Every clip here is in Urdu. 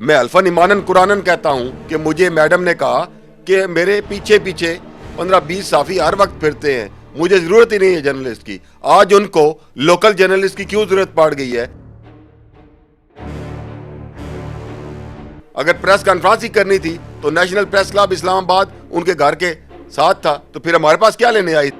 میں الفن ایمانن قرآنن کہتا ہوں کہ مجھے میڈم نے کہا کہ میرے پیچھے 15-20 صحافی ہر وقت پھرتے ہیں, مجھے ضرورت ہی نہیں ہے جرنلسٹ کی. آج ان کو لوکل جرنلسٹ کی کیوں ضرورت پڑ گئی ہے؟ اگر پریس کانفرنس ہی کرنی تھی تو نیشنل پریس کلب اسلام آباد ان کے گھر کے ساتھ تھا, تو پھر ہمارے پاس کیا لینے آئی؟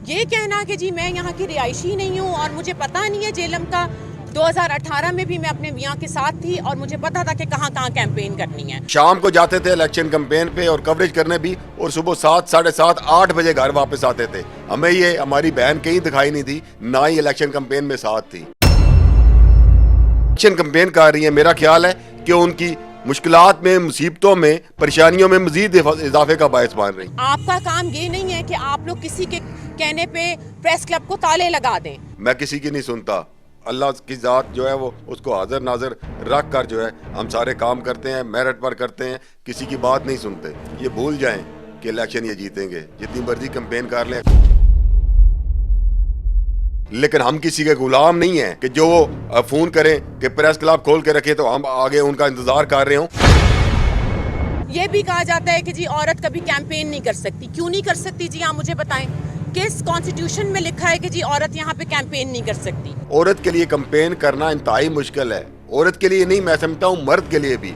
یہ کہنا کہ جی میں یہاں کی رہائشی نہیں ہوں اور مجھے پتہ نہیں ہے جیلم کا. 2018 میں بھی میں اپنے میاں کے ساتھ تھی اور مجھے پتا تھا کہ کہاں کہاں کیمپین کرنی ہے. شام کو جاتے تھے الیکشن کمپین پہ اور کوریج کرنے بھی, اور صبح 7, 7:30, 8 بجے گھر واپس آتے تھے. ہمیں یہ ہماری بہن کہیں دکھائی نہیں تھی, نہ ہی الیکشن کمپین میں ساتھ تھی. الیکشن کمپین کر رہی ہیں, میرا خیال ہے کہ ان کی مشکلات میں, مصیبتوں میں, پریشانیوں میں مزید اضافے کا باعث بن رہی. آپ کا کام یہ نہیں ہے کہ آپ لوگ کسی کے کہنے پہ پریس کلب کو تالے لگا دیں. میں کسی کی نہیں سنتا, اللہ کی ذات جو ہے وہ اس کو حاضر ناظر رکھ کر جو ہے ہم سارے کام کرتے ہیں, میرٹ پر کرتے ہیں, کسی کی بات نہیں سنتے. یہ بھول جائیں کہ الیکشن یہ جیتیں گے, جتنی مرضی کمپین کر لیں, لیکن ہم کسی کے غلام نہیں ہیں کہ جو وہ فون کریں کہ پریس کلب کھول کے رکھے تو ہم آگے ان کا انتظار کر رہے ہوں. یہ بھی کہا جاتا ہے کہ جی عورت کبھی کیمپین نہیں کر سکتی. کیوں نہیں کر سکتی جی؟ آپ مجھے بتائیں کس کانسٹیٹیوشن میں لکھا ہے کہ جی عورت یہاں پہ کیمپین نہیں کر سکتی؟ عورت کے لیے کمپین کرنا انتہائی مشکل ہے, عورت کے لیے نہیں, میں سمجھتا ہوں مرد کے لیے بھی.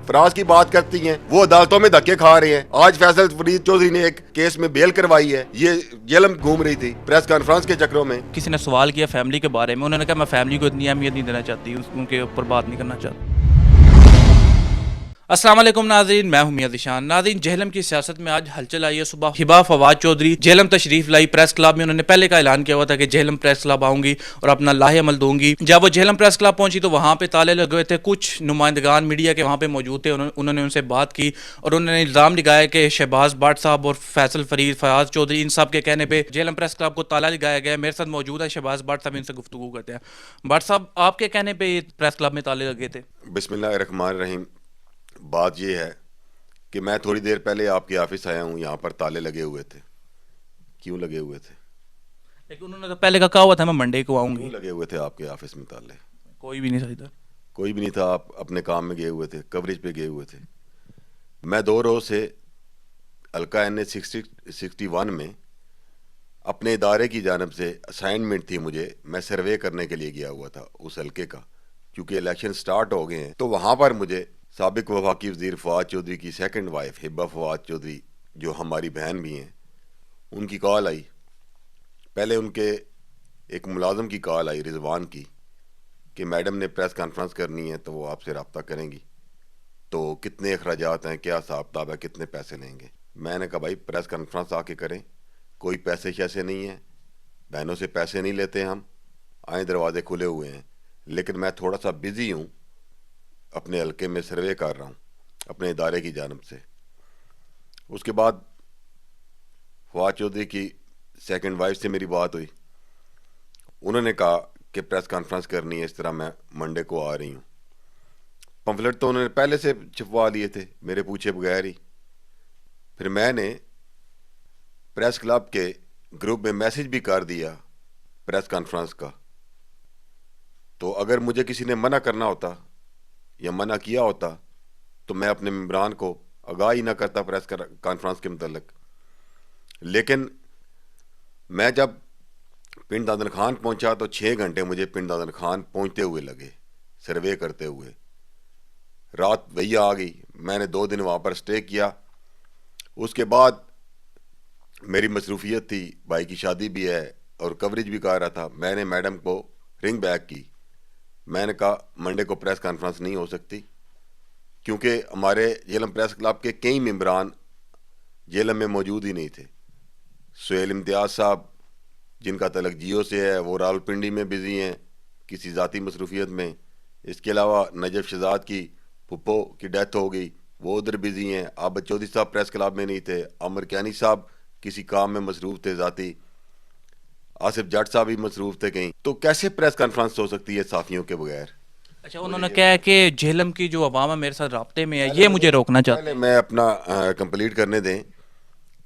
فراز کی بات کرتی ہیں, وہ عدالتوں میں دھکے کھا رہے ہیں. آج فیصل فرید چودھری نے ایک کیس میں بیل کروائی ہے, یہ جیلم گھوم رہی تھی پریس کانفرنس کے چکروں میں. کسی نے سوال کیا فیملی کے بارے میں, انہوں نے کہا میں فیملی کو اتنی اہمیت نہیں دینا چاہتی, ان کے اوپر بات نہیں کرنا چاہتی. السلام علیکم ناظرین, میں ہوں میاں ذیشان. ناظرین, جہلم کی سیاست میں آج ہلچل آئی ہے. صبح ہبا فواد چودھری جہلم تشریف لائی پریس کلب میں. انہوں نے پہلے کا اعلان کیا ہوا تھا کہ جہلم پریس کلب آؤں گی اور اپنا لاہ عمل دوں گی. جب وہ جہلم پریس کلب پہنچی تو وہاں پہ تالے لگے ہوئے تھے. کچھ نمائندگان میڈیا کے وہاں پہ موجود تھے, انہوں نے ان سے بات کی اور انہوں نے الزام لگایا کہ شہباز بٹ صاحب اور فیصل فرید, فیاض چودھری, ان سب کے کہنے پہ جہلم پریس کلب کو تالا لگایا گیا. میرے ساتھ موجود ہے شہباز بٹ صاحب, ان سے گفتگو کرتے ہیں. بٹ صاحب, آپ کے کہنے پہ پریس کلب میں تالے لگے تھے؟ بسم اللہ الرحمن الرحیم. بات یہ ہے کہ میں تھوڑی دیر پہلے آپ کے آفس آیا ہوں, یہاں پر تالے لگے ہوئے تھے. کیوں لگے ہوئے تھے؟ لیکن انہوں نے تو پہلے کا کہا ہوا تھا میں منڈے کو آؤں گی. کیوں لگے ہوئے تھے آپ کے آفس میں تالے؟ کوئی بھی نہیں تھا ادھر. کوئی بھی نہیں تھا, آپ اپنے کام میں گئے ہوئے تھے, کوریج پہ گئے ہوئے تھے. میں 2 روز سے حلقہ NH 61 میں اپنے ادارے کی جانب سے اسائنمنٹ تھی مجھے, میں سروے کرنے کے لیے گیا ہوا تھا اس حلقے کا, کیونکہ الیکشن سٹارٹ ہو گئے ہیں. تو وہاں پر مجھے سابق وفاقی وزیر فواد چودھری کی سیکنڈ وائف ہبا فواد چودھری, جو ہماری بہن بھی ہیں, ان کی کال آئی. پہلے ان کے ایک ملازم کی کال آئی, رضوان کی, کہ میڈم نے پریس کانفرنس کرنی ہے تو وہ آپ سے رابطہ کریں گی, تو کتنے اخراجات ہیں, کیا حساب کتاب ہے, کتنے پیسے لیں گے. میں نے کہا بھائی پریس کانفرنس آ کے کریں, کوئی پیسے شیسے نہیں ہیں, بہنوں سے پیسے نہیں لیتے ہم, آئیں دروازے کھلے ہوئے ہیں. لیکن میں تھوڑا سا بزی ہوں, اپنے حلقے میں سروے کر رہا ہوں اپنے ادارے کی جانب سے. اس کے بعد فواد چودھری کی سیکنڈ وائف سے میری بات ہوئی. انہوں نے کہا کہ پریس کانفرنس کرنی ہے, اس طرح میں منڈے کو آ رہی ہوں. پمفلٹ تو انہوں نے پہلے سے چھپوا لیے تھے میرے پوچھے بغیر ہی. پھر میں نے پریس کلب کے گروپ میں میسج بھی کر دیا پریس کانفرنس کا. تو اگر مجھے کسی نے منع کرنا ہوتا یا منع کیا ہوتا تو میں اپنے ممبران کو آگاہ ہی نہ کرتا پریس کانفرنس کے متعلق. لیکن میں جب پنڈ دادن خان پہنچا تو 6 گھنٹے مجھے پنڈ دادن خان پہنچتے ہوئے لگے, سروے کرتے ہوئے. رات وہی آ گئی, میں نے 2 دن وہاں پر سٹے کیا. اس کے بعد میری مصروفیت تھی, بھائی کی شادی بھی ہے اور کوریج بھی کر رہا تھا. میں نے میڈم کو رنگ بیک کی, میں نے کہا منڈے کو پریس کانفرنس نہیں ہو سکتی, کیونکہ ہمارے جہلم پریس کلب کے کئی ممبران جہلم میں موجود ہی نہیں تھے. سہیل امتیاز صاحب جن کا تعلق جیو سے ہے, وہ راولپنڈی میں بزی ہیں کسی ذاتی مصروفیت میں. اس کے علاوہ نجف شہزاد کی پھپھو کی ڈیتھ ہو گئی, وہ ادھر بزی ہیں. عابد چودھری صاحب پریس کلب میں نہیں تھے. عمر کیانی صاحب کسی کام میں مصروف تھے ذاتی. آصف جٹ صاحب بھی مصروف تھے کہیں. تو کیسے پریس کانفرنس ہو سکتی ہے صحافیوں کے بغیر؟ اچھا انہوں نے کہا ہے کہ جہلم کی جو عوام ہے میرے ساتھ رابطے میں ہے، یہ مجھے روکنا چاہتے پہلے میں اپنا کمپلیٹ کرنے دیں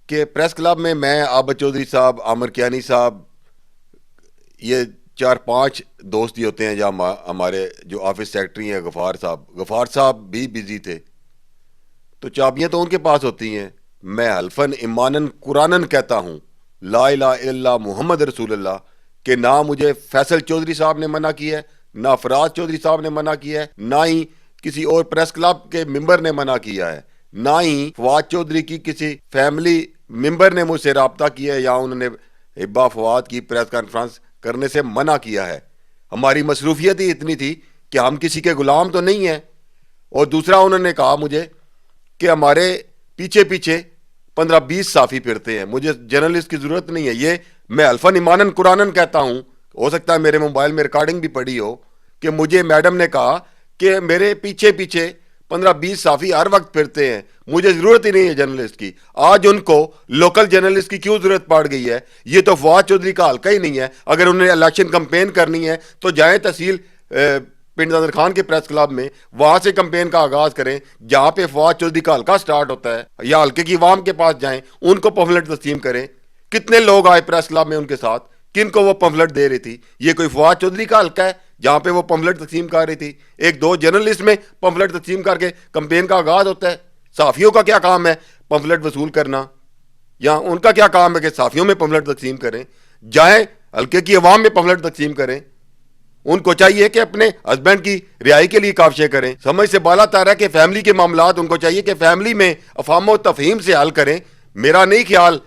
کہ پریس کلب میں عابد چودھری صاحب، عامر کیانی صاحب، یہ 4-5 دوست ہی ہوتے ہیں، یا ہمارے جو آفس سیکرٹری ہیں غفار صاحب بھی بزی تھے، تو چابیاں تو ان کے پاس ہوتی ہیں. میں حلفاً ایماناً قرآناً کہتا ہوں لا الہ الا اللہ محمد رسول اللہ کہ نہ مجھے فیصل چودھری صاحب نے منع کیا ہے، نہ فراز چودھری صاحب نے منع کیا ہے، نہ ہی کسی اور پریس کلب کے ممبر نے منع کیا ہے، نہ ہی فواد چودھری کی کسی فیملی ممبر نے مجھ سے رابطہ کیا ہے یا انہوں نے ہبا فواد کی پریس کانفرنس کرنے سے منع کیا ہے. ہماری مصروفیت ہی اتنی تھی کہ ہم کسی کے غلام تو نہیں ہیں. اور دوسرا انہوں نے کہا مجھے کہ ہمارے پیچھے 15-20 صحافی پھرتے ہیں، مجھے جرنلسٹ کی ضرورت نہیں ہے. یہ میں الفاً ایماناً قرآناً کہتا ہوں، ہو سکتا ہے میرے موبائل میں ریکارڈنگ بھی پڑی ہو کہ مجھے میڈم نے کہا کہ میرے پیچھے 15-20 صحافی ہر وقت پھرتے ہیں، مجھے ضرورت ہی نہیں ہے جرنلسٹ کی. آج ان کو لوکل جرنلسٹ کی کیوں ضرورت پڑ گئی ہے؟ یہ تو فواد چودھری کا حلقہ ہی نہیں ہے. اگر انہیں الیکشن کمپین کرنی ہے تو جائیں تحصیل پنڈ نادر خان کے پریس کلب میں، وہاں سے کمپین کا آغاز کریں جہاں پہ فواد چودھری کا حلقہ سٹارٹ ہوتا ہے، یا حلقے کی عوام کے پاس جائیں، ان کو پمفلٹ تقسیم کریں. کتنے لوگ آئے پریس کلب میں ان کے ساتھ، کن کو وہ پمفلٹ دے رہی تھی؟ یہ کوئی فواد چودھری کا حلقہ ہے جہاں پہ وہ پمفلٹ تقسیم کر رہی تھی؟ 1-2 جرنلسٹ میں پمفلٹ تقسیم کر کے کمپین کا آغاز ہوتا ہے. صحافیوں کا کیا کام ہے پمفلٹ وصول کرنا، یا ان کا کیا کام ہے کہ صحافیوں میں پمفلٹ تقسیم کریں؟ جائیں حلقے کی عوام میں پمفلٹ تقسیم کریں. ان کو چاہیے کہ اپنے ہسبینڈ کی رہائی کے لیے کاوشیں کریں. سمجھ سے بالا تر ہے کہ فیملی کے معاملات ان کو چاہیے کہ فیملی میں افہام و تفہیم سے حل کریں. میرا نہیں خیال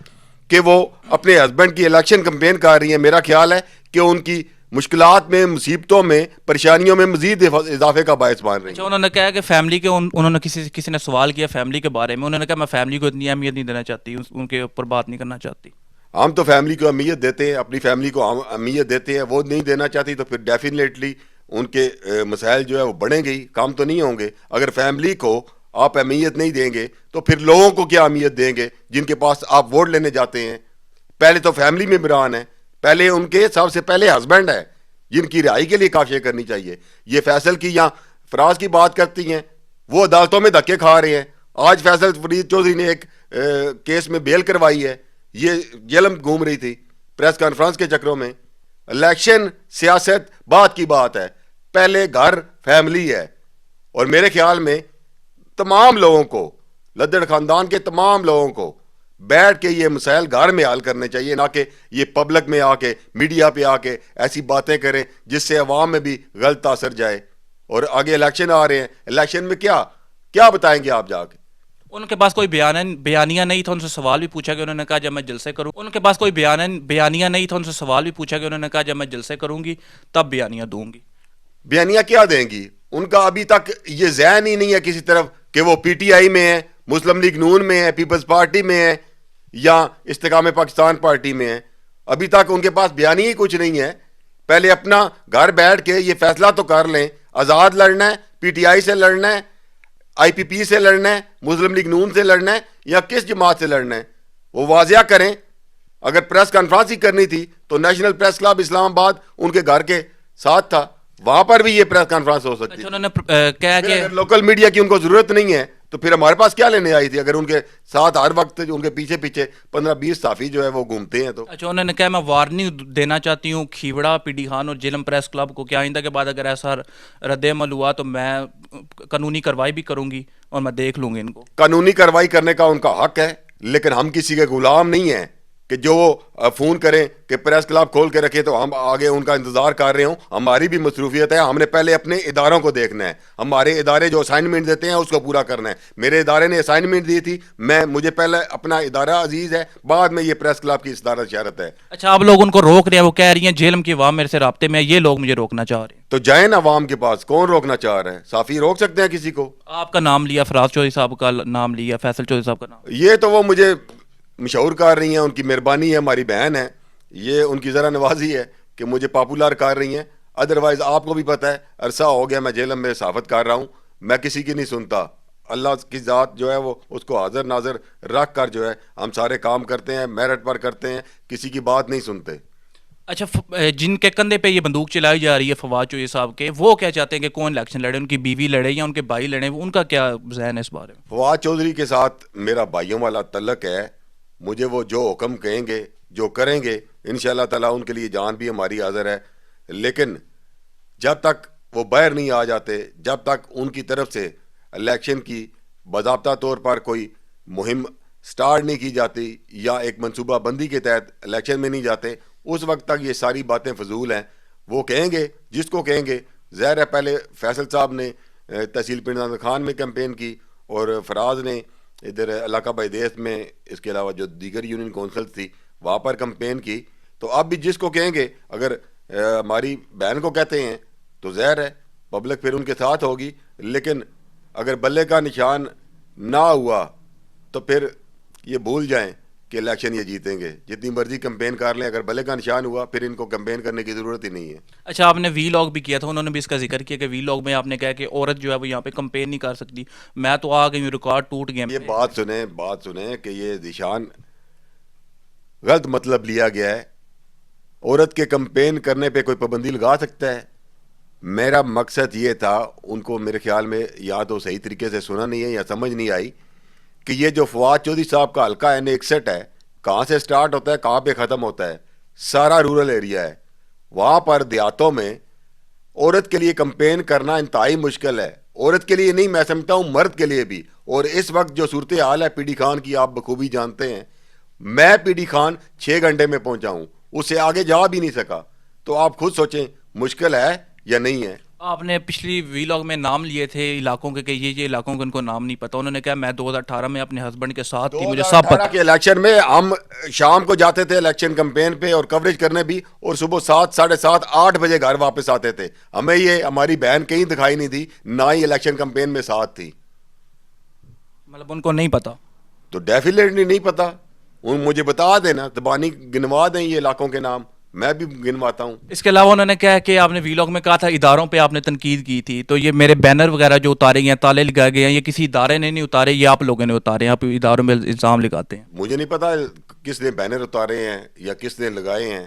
کہ وہ اپنے ہسبینڈ کی الیکشن کمپین کر رہی ہیں. میرا خیال ہے کہ ان کی مشکلات میں، مصیبتوں میں، پریشانیوں میں مزید اضافے کا باعث بن رہی ہیں. اچھا انہوں نے کہا کہ فیملی کے انہوں نے کسی نے سوال کیا فیملی کے بارے میں، انہوں نے کہا میں فیملی کو اتنی اہمیت نہیں دینا چاہتی، ان کے اوپر بات نہیں کرنا چاہتی. ہم تو فیملی کو اہمیت دیتے ہیں، اپنی فیملی کو اہمیت دیتے ہیں. وہ نہیں دینا چاہتی تو پھر ڈیفینیٹلی ان کے مسائل جو ہے وہ بڑھیں گے، کام تو نہیں ہوں گے. اگر فیملی کو آپ اہمیت نہیں دیں گے تو پھر لوگوں کو کیا اہمیت دیں گے جن کے پاس آپ ووٹ لینے جاتے ہیں؟ پہلے تو فیملی ممبران ہیں، پہلے ان کے سب سے پہلے ہسبینڈ ہے جن کی رہائی کے لیے کاوشیں کرنی چاہیے. یہ فیصل کی یا فراز کی بات کرتی ہیں، وہ عدالتوں میں دھکے کھا رہے ہیں. آج فیصل فرید چودھری نے ایک کیس میں بیل کروائی ہے، یہ جہلم گھوم رہی تھی پریس کانفرنس کے چکروں میں. الیکشن سیاست بات کی بات ہے، پہلے گھر فیملی ہے. اور میرے خیال میں تمام لوگوں کو، لدڑ خاندان کے تمام لوگوں کو بیٹھ کے یہ مسائل گھر میں حل کرنے چاہیے، نہ کہ یہ پبلک میں آ کے، میڈیا پہ آ کے ایسی باتیں کریں جس سے عوام میں بھی غلط اثر جائے. اور آگے الیکشن آ رہے ہیں، الیکشن میں کیا بتائیں گے آپ جا کے؟ ان کے پاس کوئی بیانیہ نہیں تھا. ان سے سوال بھی پوچھا کہ انہوں نے کہا جب میں جلسے کروں، ان کے پاس کوئی بیانیہ نہیں تھا. ان سے سوال بھی پوچھا کہ انہوں نے کہا جب میں جلسے کروں گی تب بیانیہ دوں گی. بیانیہ کیا دیں گی؟ ان کا ابھی تک یہ ذہن ہی نہیں ہے کسی طرف کہ وہ پی ٹی آئی میں ہے، مسلم لیگ نون میں ہے، پیپلز پارٹی میں ہے، یا استحکام پاکستان پارٹی میں ہے. ابھی تک ان کے پاس بیانی ہی کچھ نہیں ہے. پہلے اپنا گھر بیٹھ کے یہ فیصلہ تو کر لیں، آزاد لڑنا ہے، پی ٹی آئی سے لڑنا ہے، آئی پی پی سے لڑنا ہے، مسلم لیگ نون سے لڑنا ہے، یا کس جماعت سے لڑنا ہے، وہ واضح کریں. اگر پریس کانفرنس ہی کرنی تھی تو نیشنل پریس کلب اسلام آباد ان کے گھر کے ساتھ تھا، وہاں پر بھی یہ پریس کانفرنس ہو سکتی. انہوں نے کہا کہ اگر لوکل میڈیا کی ان کو ضرورت نہیں ہے تو پھر ہمارے پاس کیا لینے آئی تھی؟ اگر ان کے ساتھ ہر وقت ان کے پیچھے 15-20 صحافی جو ہے وہ گھومتے ہیں تو. اچھا انہوں نے کہا میں وارننگ دینا چاہتی ہوں کھیوڑا، پی ڈی خان اور جہلم پریس کلب کو کہ آئندہ کے بعد اگر ایسا رد عمل ہوا تو میں قانونی کارروائی بھی کروں گی اور میں دیکھ لوں گی ان کو. قانونی کارروائی کرنے کا ان کا حق ہے، لیکن ہم کسی کے غلام نہیں ہیں کہ جو فون کریں کہ پریس کلب کھول کے رکھے تو ہم آگے ان کا انتظار کر رہے ہوں. ہماری بھی مصروفیت ہے، ہم نے پہلے اپنے اداروں کو دیکھنا ہے. ہمارے ادارے جو اسائنمنٹ دیتے ہیں اس کو پورا کرنا ہے. میرے ادارے نے اسائنمنٹ دی تھی، مجھے پہلے اپنا ادارہ عزیز ہے، بعد میں یہ پریس کلب کی صدارت شہرت ہے. اچھا آپ لوگ ان کو روک رہے ہیں، وہ کہہ رہی ہیں جہلم کی عوام میرے سے رابطے میں ہے، یہ لوگ مجھے روکنا چاہ رہے ہیں. تو جائیں نا عوام کے پاس، کون روکنا چاہ رہا ہے؟ صحافی روک سکتے ہیں کسی کو؟ آپ کا نام لیا، فراز چودھری صاحب کا نام لیا، فیصل چودھری صاحب کا نام. یہ تو وہ مجھے مشہور کر رہی ہیں، ان کی مہربانی ہے، ہماری بہن ہے، یہ ان کی ذرا نوازی ہے کہ مجھے پاپولر کر رہی ہیں. ادروائز آپ کو بھی پتہ ہے عرصہ ہو گیا میں جہلم میں صحافت کر رہا ہوں، میں کسی کی نہیں سنتا. اللہ کی ذات جو ہے وہ اس کو حاضر ناظر رکھ کر جو ہے ہم سارے کام کرتے ہیں، میرٹ پر کرتے ہیں، کسی کی بات نہیں سنتے. اچھا جن کے کندھے پہ یہ بندوق چلائی جا رہی ہے فواد چوہدری صاحب کے، وہ کیا چاہتے ہیں کہ کون الیکشن لڑے، ان کی بیوی لڑے یا ان کے بھائی لڑے، ان کا کیا ذہن ہے اس بارے میں؟ فواد چودھری کے ساتھ میرا بھائیوں والا تعلق ہے. مجھے وہ جو حکم کہیں گے، جو کریں گے، انشاءاللہ تعالیٰ ان کے لیے جان بھی ہماری حاضر ہے. لیکن جب تک وہ باہر نہیں آ جاتے، جب تک ان کی طرف سے الیکشن کی باضابطہ طور پر کوئی مہم سٹارٹ نہیں کی جاتی یا ایک منصوبہ بندی کے تحت الیکشن میں نہیں جاتے، اس وقت تک یہ ساری باتیں فضول ہیں. وہ کہیں گے جس کو کہیں گے. ظاہر ہے پہلے فیصل صاحب نے تحصیل پنڈ خان میں کیمپین کی اور فراز نے ادھر علاقہ بائیدیس میں، اس کے علاوہ جو دیگر یونین کونسل تھی وہاں پر کیمپین کی. تو اب بھی جس کو کہیں گے، اگر ہماری بہن کو کہتے ہیں تو ظاہر ہے پبلک پھر ان کے ساتھ ہوگی. لیکن اگر بلے کا نشان نہ ہوا تو پھر یہ بھول جائیں کہ الیکشن یہ جیتیں گے. جتنی مرضی کمپین کر لیں، اگر بلے کا نشان ہوا پھر ان کو کمپین کرنے کی ضرورت ہی نہیں ہے. اچھا آپ نے وی لاگ بھی کیا تھا، انہوں نے بھی اس کا ذکر کیا کہ وی لاگ میں آپ نے کہا کہ عورت جو ہے وہ یہاں پہ کمپین نہیں کر سکتی. میں تو آ گئی ہوں، ریکارڈ ٹوٹ گیا. یہ بات سنیں کہ یہ نشان غلط مطلب لیا گیا ہے. عورت کے کمپین کرنے پہ کوئی پابندی لگا سکتا ہے؟ میرا مقصد یہ تھا، ان کو میرے خیال میں یا تو صحیح طریقے سے سنا نہیں ہے یا سمجھ نہیں آئی کہ یہ جو فواد چودھری صاحب کا حلقہ N61 ہے، کہاں سے سٹارٹ ہوتا ہے، کہاں پہ ختم ہوتا ہے. سارا رورل ایریا ہے. وہاں پر دیہاتوں میں عورت کے لیے کمپین کرنا انتہائی مشکل ہے. عورت کے لیے نہیں، میں سمجھتا ہوں مرد کے لیے بھی. اور اس وقت جو صورتحال ہے پی ڈی خان کی آپ بخوبی جانتے ہیں. میں پی ڈی خان 6 گھنٹے میں پہنچا ہوں، اس سے آگے جا بھی نہیں سکا. تو آپ خود سوچیں مشکل ہے یا نہیں ہے. آپ نے پچھلی وی لاگ میں نام لیے تھے علاقوں کے کہ یہ علاقوں کا ان کو نام نہیں پتا. انہوں نے کہا میں 2018 میں اپنے ہسبینڈ کے ساتھ تھی، مجھے سب 2018 پتا. کے الیکشن میں ہم شام کو جاتے تھے الیکشن کمپین پہ اور کوریج کرنے بھی، اور صبح 7 ساڑھے 7 8 بجے گھر واپس آتے تھے. ہمیں یہ ہماری بہن کہیں دکھائی نہیں تھی، نہ ہی الیکشن کمپین میں ساتھ تھی. مطلب ان کو نہیں پتا. تو ڈیفینیٹلی نہیں پتا. مجھے بتا دینا، زبانی گنوا دیں یہ علاقوں کے نام، میں بھی گنواتا ہوں. اس کے علاوہ انہوں نے کہا کہ آپ نے وی لاگ میں کہا تھا اداروں پہ آپ نے تنقید کی تھی. تو یہ میرے بینر وغیرہ جو اتارے گئے ہیں، تالے لگائے گئے ہیں، یہ کسی ادارے نے نہیں اتارے، یہ آپ لوگوں نے اتارے ہیں. آپ اداروں میں الزام لگاتے ہیں. مجھے نہیں پتا کس نے بینر اتارے ہیں یا کس نے لگائے ہیں.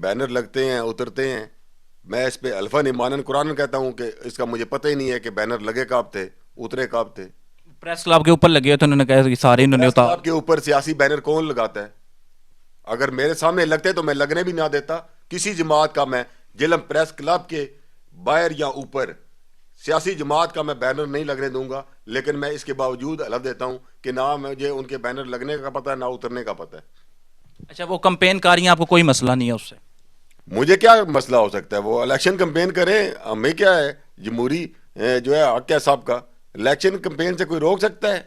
بینر لگتے ہیں، اترتے ہیں. میں اس پہ الفا ایمانن قرآن کہتا ہوں کہ اس کا مجھے پتہ ہی نہیں ہے کہ بینر لگے کب تھے، اترے کب تھے. پریس کلب کے اوپر لگے ہوئے تھے، انہوں نے کہا کہ سارے انہوں نے پریس اتار. کلب کے اوپر سیاسی بینر کون لگاتا ہے؟ اگر میرے سامنے لگتے تو میں لگنے بھی نہ دیتا. کسی جماعت کا میں جہلم پریس کلب کے باہر یا اوپر سیاسی جماعت کا میں بینر نہیں لگنے دوں گا. لیکن میں اس کے باوجود حلف دیتا ہوں کہ نہ مجھے ان کے بینر لگنے کا پتہ ہے، نہ اترنے کا پتہ ہے. اچھا وہ کمپین کر رہی ہیں، آپ کو کوئی مسئلہ نہیں ہے اس سے؟ مجھے کیا مسئلہ ہو سکتا ہے؟ وہ الیکشن کمپین کریں، ہمیں کیا ہے؟ جمہوری جو ہے حق ہے سب کا. الیکشن کمپین سے کوئی روک سکتا ہے؟